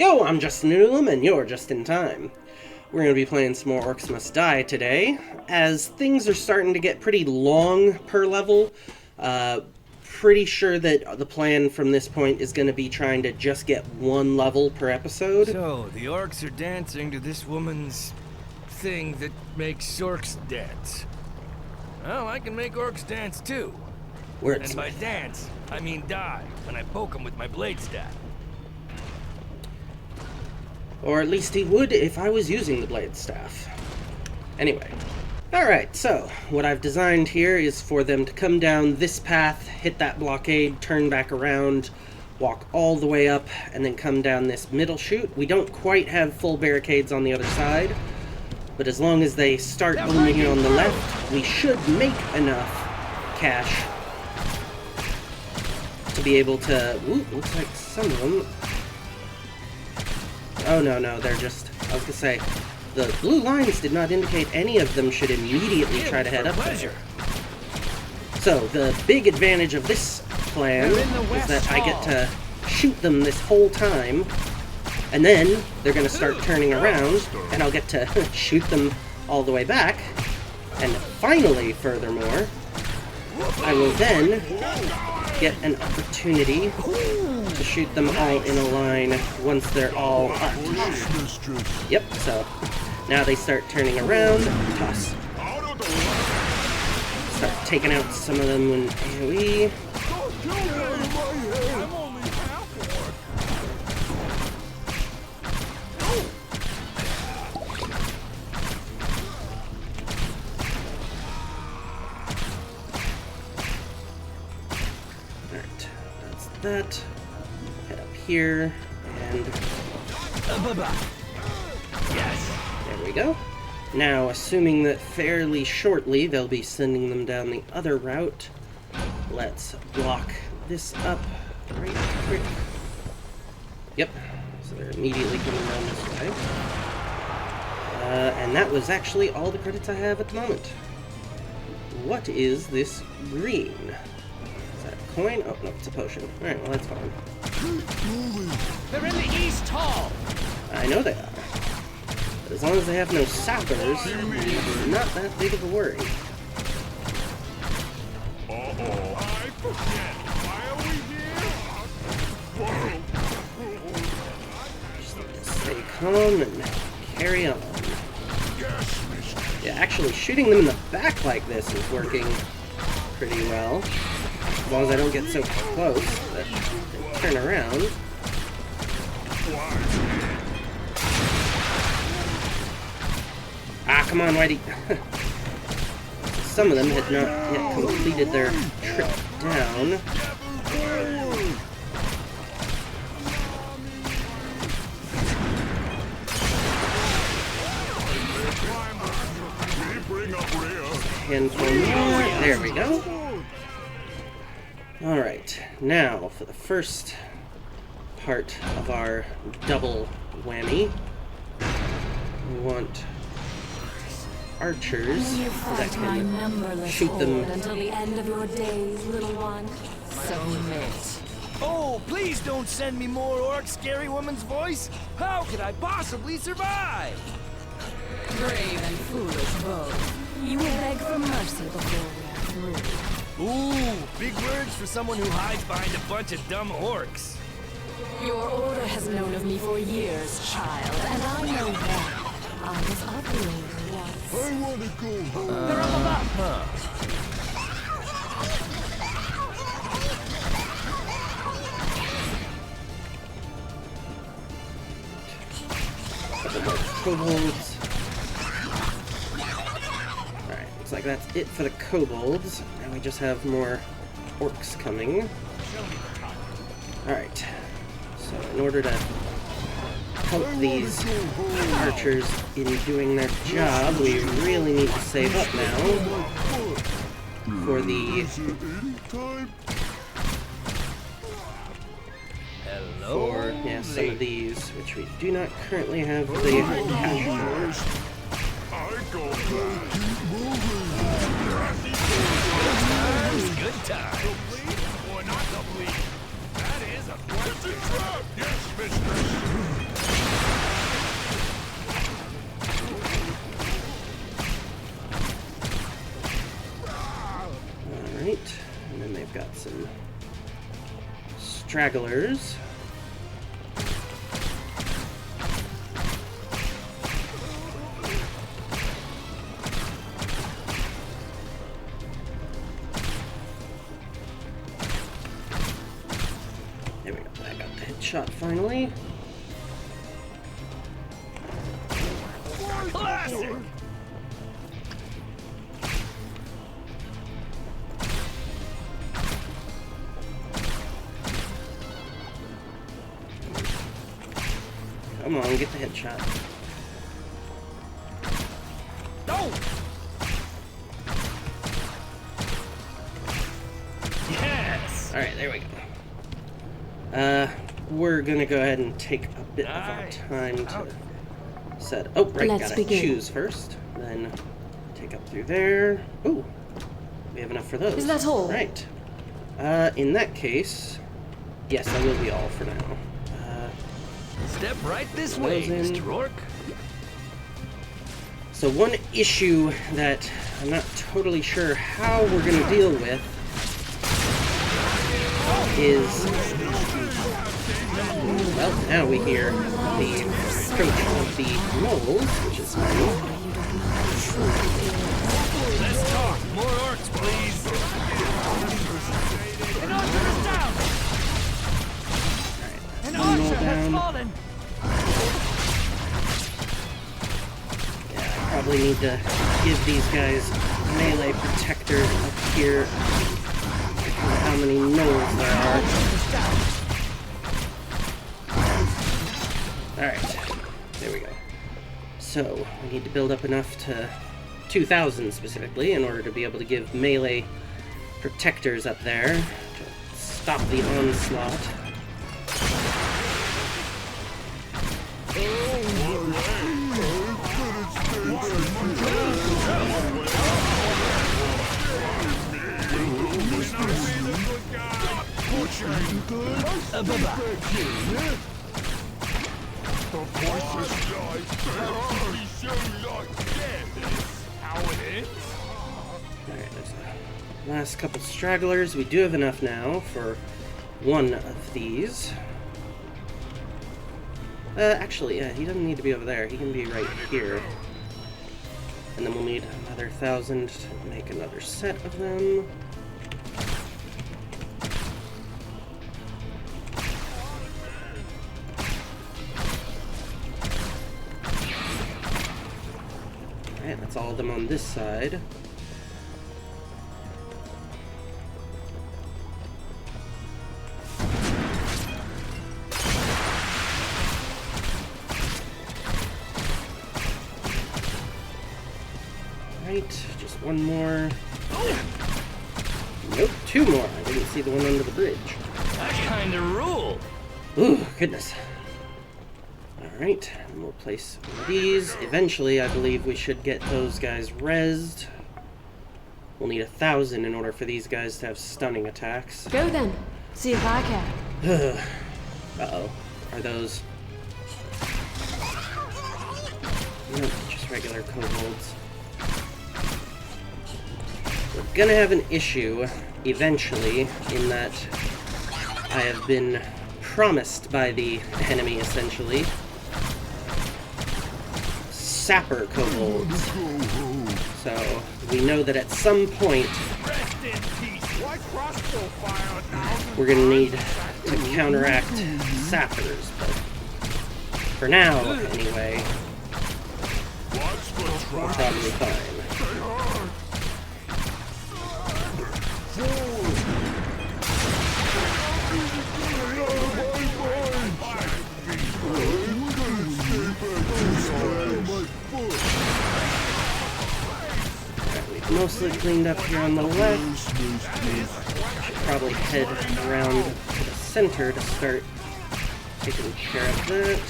Yo, I'm Justin Newlam, and you're just in time. We're going to be playing some more Orcs Must Die today, as things are starting to get pretty long per level. Pretty sure that the plan from this point is going to be trying to just get one level per episode. So, the Orcs are dancing to this woman's thing that makes Orcs dance. Well, I can make Orcs dance too. And by dance, I mean die, when I poke them with my blade staff. Or at least he would if I was using the blade staff. Anyway. Alright, so what I've designed here is for them to come down this path, hit that blockade, turn back around, walk all the way up, and then come down this middle chute. We don't quite have full barricades on the other side, but as long as they start booming it on the left, we should make enough cash to be able to... Ooh, looks like some of them... Oh, no, they're just... I was gonna say, the blue lines did not indicate any of them should immediately try to head up there. So, the big advantage of this plan is that I get to shoot them this whole time, and then they're gonna start turning around, and I'll get to shoot them all the way back, and finally, furthermore, I will then get an opportunity to shoot them all in a line once they're all up. Yep, so now they start turning around, toss. Start taking out some of them in AoE. Alright, that's that. Head up here, and... Yes. There we go. Now, assuming that fairly shortly they'll be sending them down the other route, let's block this up right quick. Yep, so they're immediately coming down this way. And that was actually all the credits I have at the moment. What is this green? Is that a coin? Oh, no, it's a potion. Alright, well, that's fine. They're in the East Hall! I know they are. But as long as they have no sappers, it's not that big of a worry. Uh-oh. I forget. Why are we here? Just need to stay calm and carry on. Yeah, actually, shooting them in the back like this is working pretty well. As long as I don't get so close that they turn around. Ah, come on, Whitey. Some of them had not yet completed their trip down. Handful more. There we go. Alright, now for the first part of our double whammy, we want archers that can shoot them until the end of your days, little one. Submit. Oh, please don't send me more Orc scary woman's voice! How could I possibly survive? Brave and foolish both. You will beg for mercy before we are through. Ooh, big words for someone who hides behind a bunch of dumb Orcs. Your order has known of me for years, child, and I know that. I was ugly once. I want to go home. They're up above. couple more kobolds. Alright, looks like that's it for the kobolds. Now we just have more orcs coming. Alright, so in order to help these archers in doing their job, we really need to save up now for the some of these, which we do not currently have the cash for. Good time. That is a question trap. Yes, mistress. stragglers. There we go. I got the headshot finally. Classic! Come on, get the headshot. Oh! Yes! Alright, there we go. We're gonna go ahead and take a bit of our time to set. Oh, right, Let's gotta begin. choose first. Then take up through there. Ooh, we have enough for those. Is that all? Right. In that case, yes, that will be all for now. Step right this Those way, in. Mr. Orc. So one issue that I'm not totally sure how we're gonna deal with is, well, now we hear the approach of the moles, which is fine. Let's talk. More orcs, please. An archer is down. An One mole archer has down. fallen. Yeah, I probably need to give these guys melee protectors up here because of how many moles there are. Alright, there we go. So, we need to build up enough to 2,000 specifically in order to be able to give melee protectors up there to stop the onslaught. Alright, there's the last couple stragglers. We do have enough now for one of these. Actually, yeah, he doesn't need to be over there. He can be right here. And then we'll need another 1,000 to make another set of them. Alright, that's all of them on this side. Right, just one more. Nope, two more. I didn't see the one under the bridge. That kind of rule. Ooh, goodness. Alright, and we'll place one of these. Eventually, I believe we should get those guys rezzed. We'll need 1,000 in order for these guys to have stunning attacks. Go then. See if I can. Uh-oh. Are those... Nope, just regular kobolds. We're gonna have an issue, eventually, in that I have been promised by the enemy, essentially, sapper kobolds. So, we know that at some point, we're gonna need to counteract sappers, but for now, anyway, we're probably fine. We've mostly cleaned up here on the left. Should probably head around to the center to start taking care of that.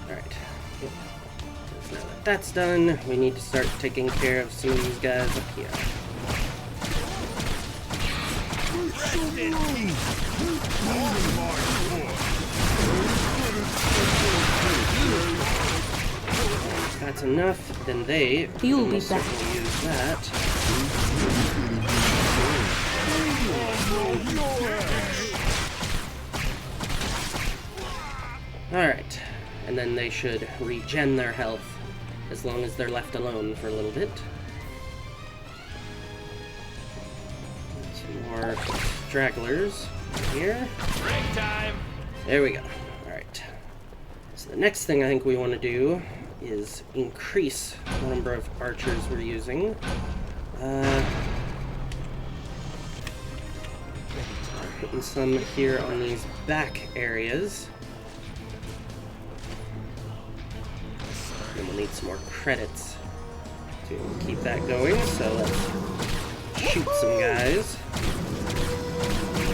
Alright. Now that that's done, we need to start taking care of some of these guys up here. If that's enough, then they You'll will be most back. certainly use that. Alright, and then they should regen their health as long as they're left alone for a little bit. Some more stragglers here. Break time. There we go. Alright. So the next thing I think we want to do is increase the number of archers we're using. Putting some here on these back areas. And we'll need some more credits to keep that going, so let's shoot some guys.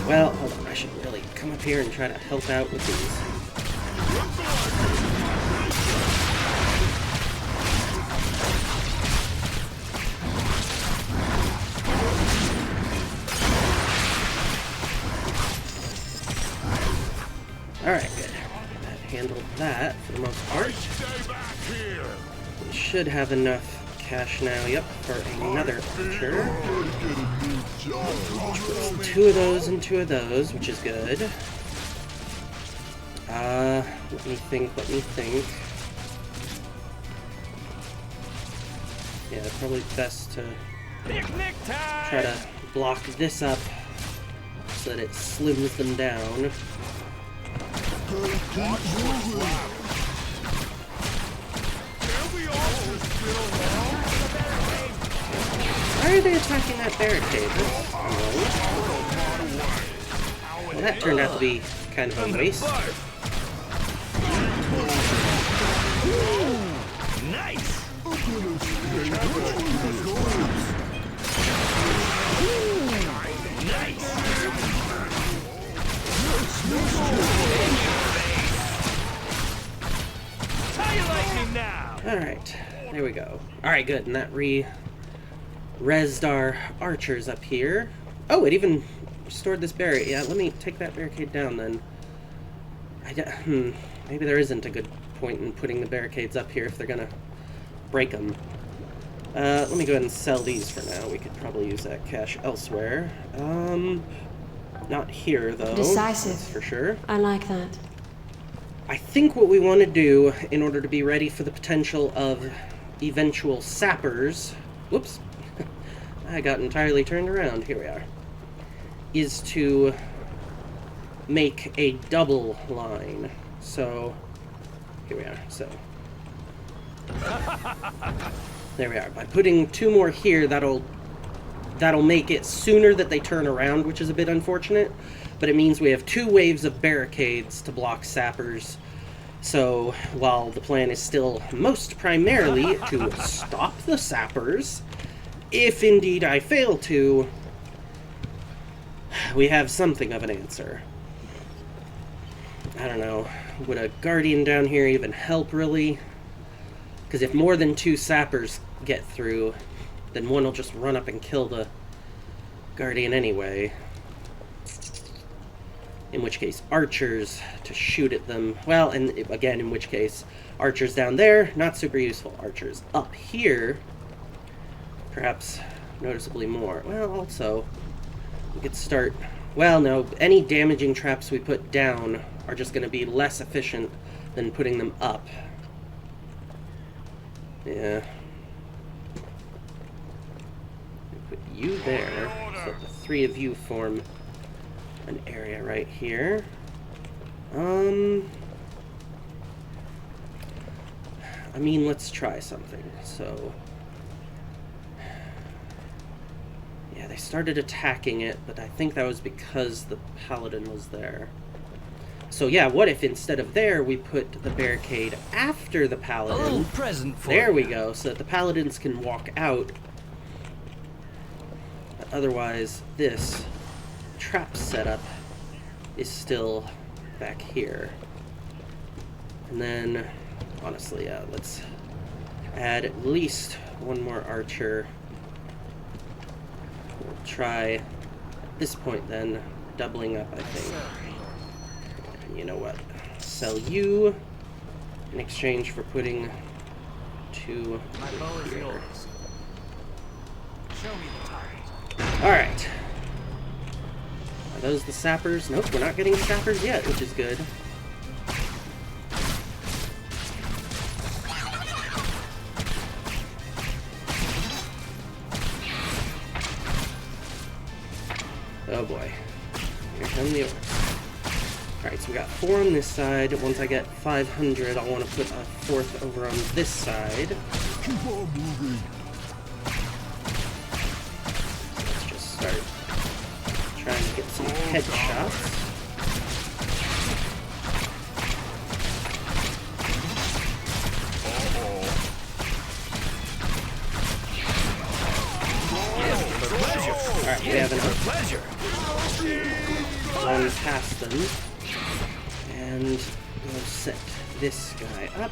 Well, hold on, I should really come up here and try to help out with these. Alright, good. That handled that for the most part. We should have enough cash now, yep, for another archer. Two of those and two of those, which is good. Let me think. Yeah, probably best to try to block this up so that it slims them down. Why are they attacking that barricade? Well, that turned out to be kind of a waste. Nice. How you like me now? Alright, there we go. Alright, good, and that rezzed our archers up here. Oh, it even restored this barricade. Yeah, let me take that barricade down then. Maybe there isn't a good point in putting the barricades up here if they're gonna break them. Let me go ahead and sell these for now. We could probably use that cash elsewhere. Not here, though. Decisive. That's for sure. I like that. I think what we want to do in order to be ready for the potential of eventual sappers... Whoops. I got entirely turned around. Here we are. Is to make a double line. So, here we are. So, there we are. By putting two more here, that'll make it sooner that they turn around, which is a bit unfortunate. But it means we have two waves of barricades to block sappers. So, while the plan is still most primarily to stop the sappers, if indeed I fail to, we have something of an answer. I don't know. Would a guardian down here even help, really? Because if more than two sappers get through, then one will just run up and kill the guardian anyway. In which case, archers to shoot at them. Well, and again, in which case, archers down there, not super useful. Archers up here, perhaps noticeably more. Well, also, we could start... Well, no, any damaging traps we put down are just going to be less efficient than putting them up. Yeah. Put you there, so that the three of you form an area right here. I mean, let's try something. So, yeah, they started attacking it, but I think that was because the paladin was there. So yeah, what if instead of there, we put the barricade after the paladin? A little present for There you. we go, so that the paladins can walk out. But otherwise, this trap setup is still back here. And then, honestly, yeah, let's add at least one more archer. We'll try, at this point then, doubling up, I think. And you know what? Sell you in exchange for putting two here. Alright. Are those the sappers? Nope, we're not getting sappers yet, which is good. and the Orcs. Alright, so we got 4 on this side. Once I get 500, I'll want to put a 4th over on this side. Keep on moving. So let's just start trying to get some headshots. Alright, we have enough. Run past them. And we'll set this guy up.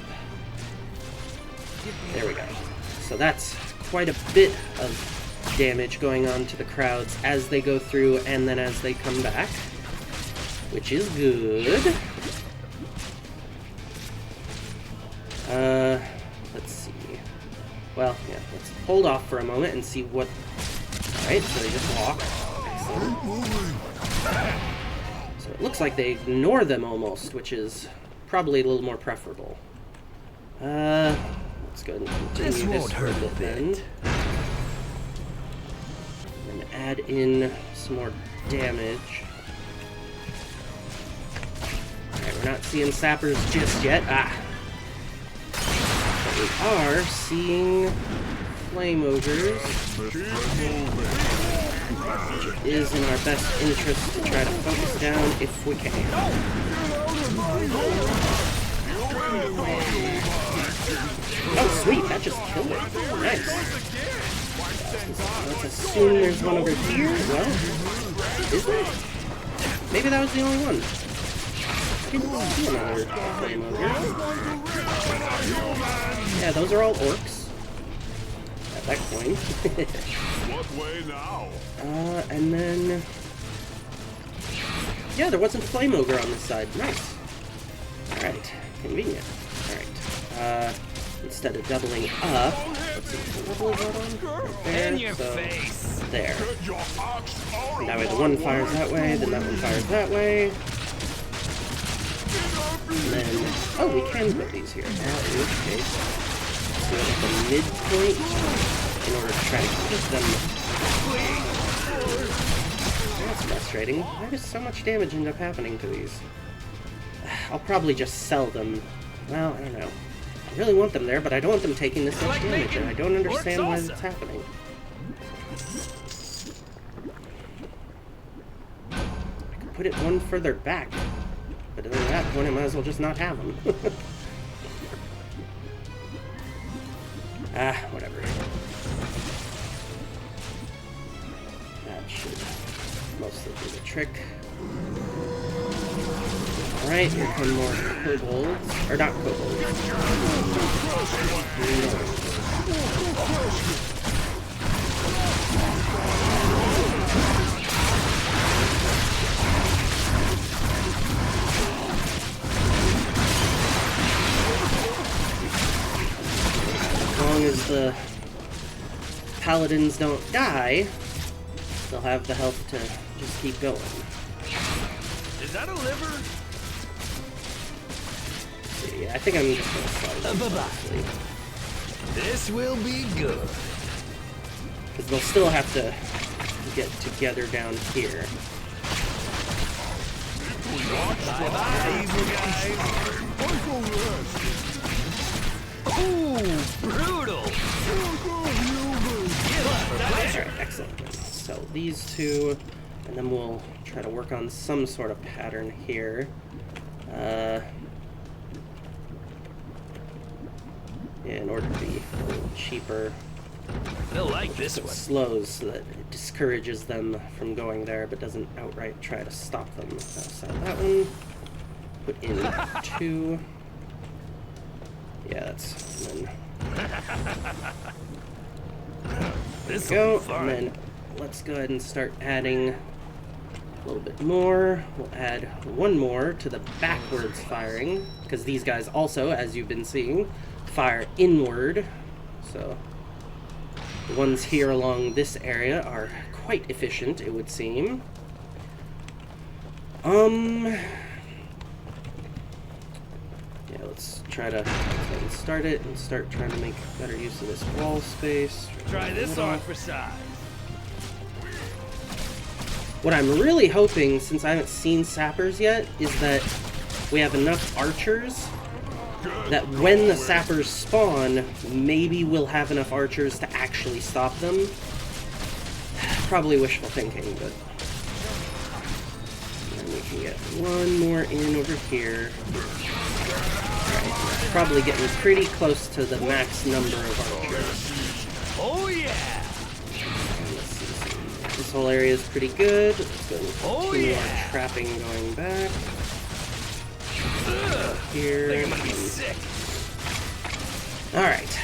There we go. So that's quite a bit of damage going on to the crowds as they go through and then as they come back, which is good. Let's see. Well, yeah, let's hold off for a moment and see what... Alright, so they just walk. Excellent. So it looks like they ignore them almost, which is probably a little more preferable. Let's go ahead and continue this won't hurt a then. And add in some more damage. Alright, we're not seeing sappers just yet. But we are seeing flame ogres. Which is in our best interest to try to focus down if we can. Oh, sweet, that just killed it. Nice. Let's assume there's one over here. Well, is there? Maybe that was the only one. I didn't see another flame ogre. Yeah, those are all orcs. At that point. What way now? And then... Yeah, there wasn't a flame ogre on this side. Nice. Alright, convenient. Alright. Instead of doubling up, let's see, what level is that on? Right there. In your so, face. there. Get your ox out And of that way the one fires that way, then that one fires that way. And then... Oh, we can put these here. In which case, let's do it at the midpoint in order to try to keep them... That's frustrating. Why does so much damage end up happening to these? I'll probably just sell them. Well, I don't know. I really want them there, but I don't want them taking this much damage, and I don't understand why it's happening. I could put it one further back, but at that point I might as well just not have them. Whatever. That should mostly do the trick. Alright, here come more kobolds. Or not kobolds. As long as the paladins don't die, they'll have the health to just keep going. Is that a liver? Yeah, I think I'm just gonna start them. This will be good. Because they'll still have to get together down here. Bye-bye, evil guys. Ooh, brutal. Alright, excellent. So these two, and then we'll try to work on some sort of pattern here. Yeah, in order to be a little cheaper. They'll like this It one. slows so that it discourages them from going there, but doesn't outright try to stop them. I'll sell that one. Put in 2. Yeah, that's... And then This go, will be fun. and then let's go ahead and start adding a little bit more. We'll add 1 more to the backwards firing, because these guys also, as you've been seeing, fire inward. So the ones here along this area are quite efficient, it would seem. Yeah, let's try to start it and start trying to make better use of this wall space. Try this on for size. What I'm really hoping, since I haven't seen sappers yet, is that we have enough archers that when the sappers spawn, maybe we'll have enough archers to actually stop them. Probably wishful thinking, but... And we can get one more in over here. Alright, probably getting pretty close to the max number of archers. Oh yeah! This whole area is pretty good. Let's go with more trapping going back. Here. Think I'm gonna be sick. Alright.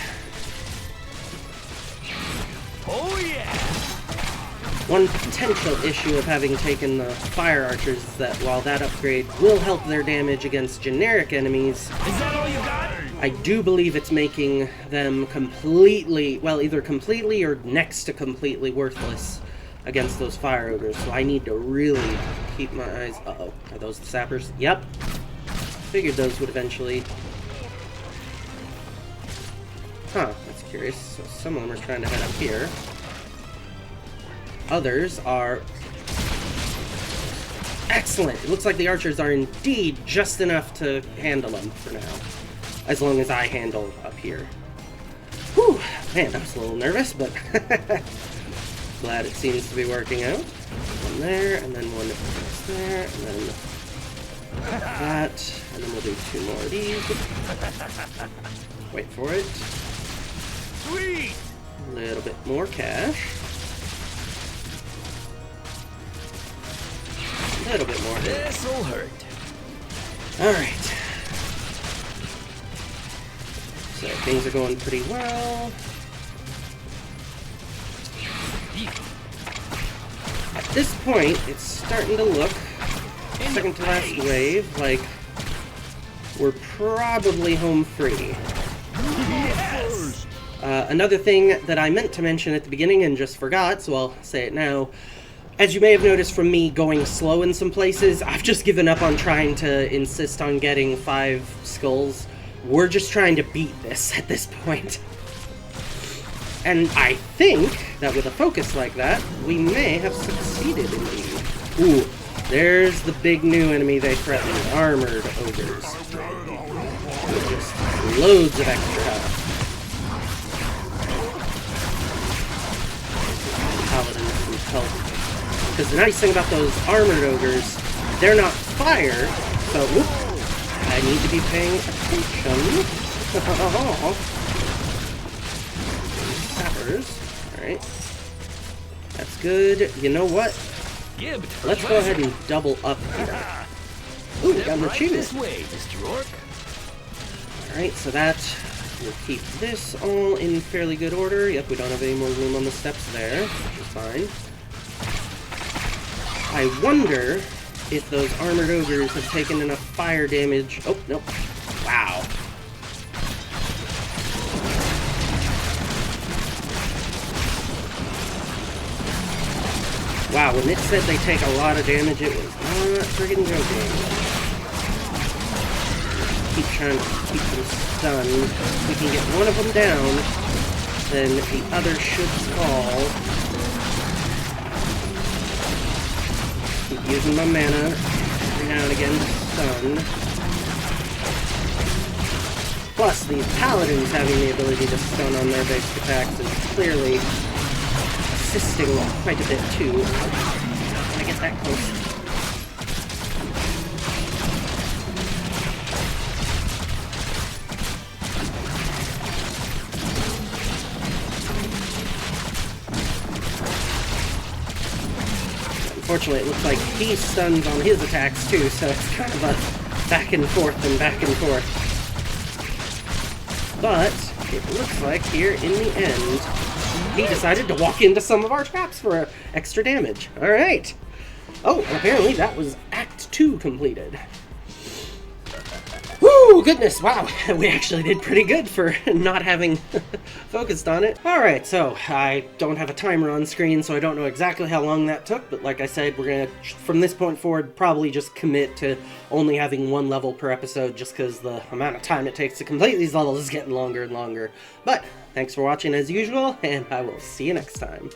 Oh yeah! One potential issue of having taken the fire archers is that while that upgrade will help their damage against generic enemies, Is that all you got? I do believe it's making them completely, well, either completely or next to completely worthless against those fire ogres. So I need to really keep my eyes... Uh-oh. Are those the sappers? Yep. Figured those would eventually... Huh, that's curious. So some of them are trying to head up here. Others are... Excellent! It looks like the archers are indeed just enough to handle them for now. As long as I handle up here. Whew! Man, I was a little nervous, but... Glad it seems to be working out. One there, and then one there, and then... that, and then we'll do 2 more of these. Wait for it. Sweet! A little bit more cash. A little bit more. This'll hurt. Alright. So things are going pretty well. At this point, it's starting to look, second to last wave, like we're probably home free. Yes! Another thing that I meant to mention at the beginning and just forgot, so I'll say it now. As you may have noticed from me going slow in some places, I've just given up on trying to insist on getting 5 skulls. We're just trying to beat this at this point. And I think that with a focus like that, we may have succeeded indeed. Ooh, there's the big new enemy they threatened, armored ogres. With just loads of extra health. Paladins some health. Because the nice thing about those armored ogres, they're not fire, so whoop, I need to be paying attention. Sappers. Alright. That's good. You know what? Let's go ahead and double up here. Ooh, we got an achievement. This way, Mr. Orc. Alright, so that will keep this all in fairly good order. Yep, we don't have any more room on the steps there, which is fine. I wonder if those armored ogres have taken enough fire damage. Oh, nope. Wow. Wow, when it said they take a lot of damage, it was not friggin' joking. Keep trying to keep them stunned. If we can get one of them down, then the other should fall. Keep using my mana every now and again to stun. Plus, these paladins having the ability to stun on their basic attacks is clearly assisting quite a bit too. I get that close. Unfortunately, it looks like he stuns on his attacks too, so it's kind of a back and forth and back and forth. But it looks like here in the end, he decided to walk into some of our traps for extra damage. Alright. Oh, and apparently that was Act 2 completed. Woo, goodness, wow. We actually did pretty good for not having focused on it. Alright, so I don't have a timer on screen, so I don't know exactly how long that took, but like I said, we're gonna, from this point forward, probably just commit to only having 1 level per episode, just because the amount of time it takes to complete these levels is getting longer and longer. But thanks for watching as usual, and I will see you next time.